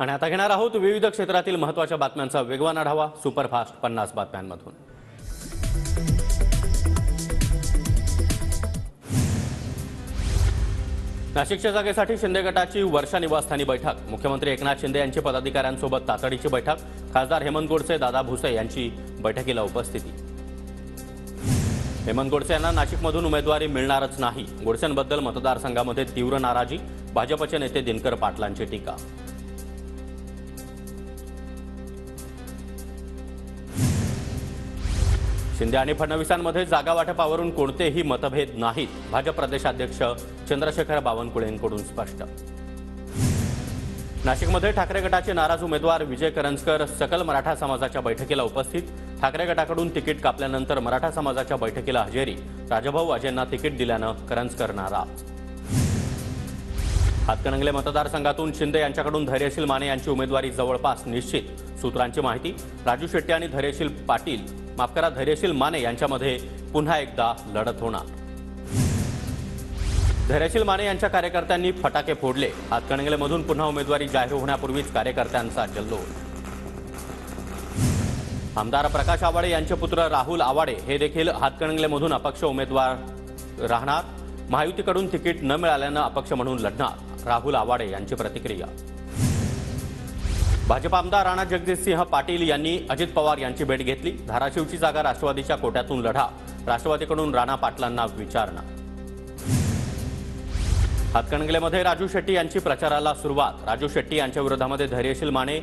आणि आता घेणार आहोत विविध क्षेत्रातील महत्त्वाच्या बातम्यांचा वेगवान आढावा सुपरफास्ट 50 बातम्यांमधून। नाशिकच्या जागेसाठी शिंदे गटाची वर्षा निवासस्थानी बैठक। मुख्यमंत्री एकनाथ शिंदे यांची पदाधिकाऱ्यांसोबत तातडीची बैठक। खासदार हेमंत गोडसे, दादा भुसे यांची बैठकीला उपस्थिती। हेमंत गोडसे यांना नाशिकमधून उमेदवारी मिळणारच नाही। गोडसेंबद्दल मतदारसंघामध्ये तीव्र नाराजी। भाजपचे नेते दिनकर पाटलांची टीका। शिंदे आणि फडणवीसांमध्ये जागा वाटपावरून कोणतेही मतभेद नाहीत। भाजप प्रदेशाध्यक्ष चंद्रशेखर बावनकुळेंकडून स्पष्ट। नाशिकमध्ये ठाकरे गटाचे नाराज उमेदवार विजय करंजकर सकल मराठा समाजाच्या बैठकीला उपस्थित। ठाकरे गटाकडून तिकीट कापल्यानंतर मराठा समाजाच्या बैठकीला हजेरी। राजाभाऊ अजेंना तिकीट दिल्यानं करंजकर नाराज। हातकणंगले मतदारसंघातून शिंदे यांच्याकडून धैर्यशील माने यांची उमेदवारी जवळपास निश्चित। सूत्रांची माहिती, राजू शेट्टी आणि धैर्यशील माने यांच्यामध्ये पुन्हा एकदा लढत होणार। धैर्यशील माने यांच्या कार्यकर्त्यांनी फटाके फोडले। हातकणंगलेमधून पुन्हा उमेदवारी जाहीर होण्यापूर्वीच कार्यकर्त्यांचा जल्लोष। आमदार प्रकाश आवाडे यांचे पुत्र राहुल आवाडे हे देखील हातकणंगलेमधून अपक्ष उमेदवार राहणार। महायुतीकडून तिकीट न मिळाल्यानं अपक्ष म्हणून लढणार। राहुल आवाडे यांची प्रतिक्रिया। भाजप आमदार राणा जगजितसिंह पाटील यांनी अजित पवार यांची भेट घेतली। धाराशिवची जागा राष्ट्रवादीच्या कोट्यातून लढा। राष्ट्रवादीकडून राणा पाटलांना विचारणा। हातकणंगलेमध्ये राजू शेट्टी यांची प्रचाराला सुरुवात। राजू शेट्टी यांच्या विरोधामध्ये धैर्यशील माने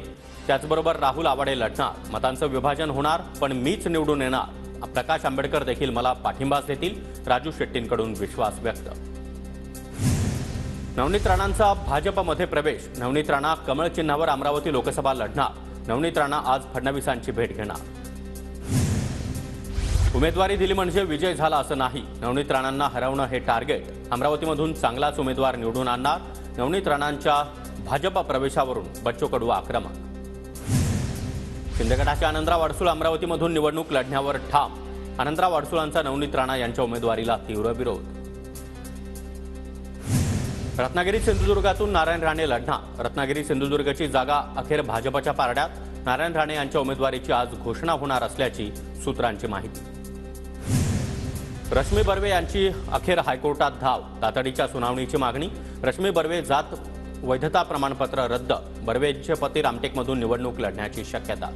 त्याचबरोबर राहुल आवाडे लढणार। मतांचं विभाजन होणार, पण मीच निवडून येणार। प्रकाश आंबेडकर देखील मला पाठिंबाच देतील। राजू शेट्टींकडून विश्वास व्यक्त। नवनीत राणांचा भाजपमध्ये प्रवेश। नवनीत राणा कमळ चिन्हावर अमरावती लोकसभा लढणार। नवनीत राणा आज फडणवीसांची भेट घेणार। उमेदवारी दिली म्हणजे विजय झाला असं नाही। नवनीत राणांना हरवणं हे टार्गेट। अमरावतीमधून चांगलाच उमेदवार निवडून आणणार। नवनीत राणांच्या भाजप प्रवेशावरून बच्चू कडू आक्रमक। शिंदे गटाचे आनंदराव अडसूळ अमरावतीमधून निवडणूक लढण्यावर ठाम। आनंदराव अडसूळांचा नवनीत राणा यांच्या उमेदवारीला तीव्र विरोध। रत्नागिरी सिंधुदुर्गातून नारायण राणे लढणार। रत्नागिरी सिंधुदुर्गची जागा अखेर भाजपच्या पारड्यात। नारायण राणे यांच्या उमेदवारीची आज घोषणा होणार असल्याची सूत्रांची माहिती। रश्मी बर्वे यांची अखेर हायकोर्टात धाव। तातडीच्या सुनावणीची मागणी। रश्मी बर्वे जात वैधता प्रमाणपत्र रद्द। बर्वेंचे पती रामटेकमधून निवडणूक लढण्याची शक्यता।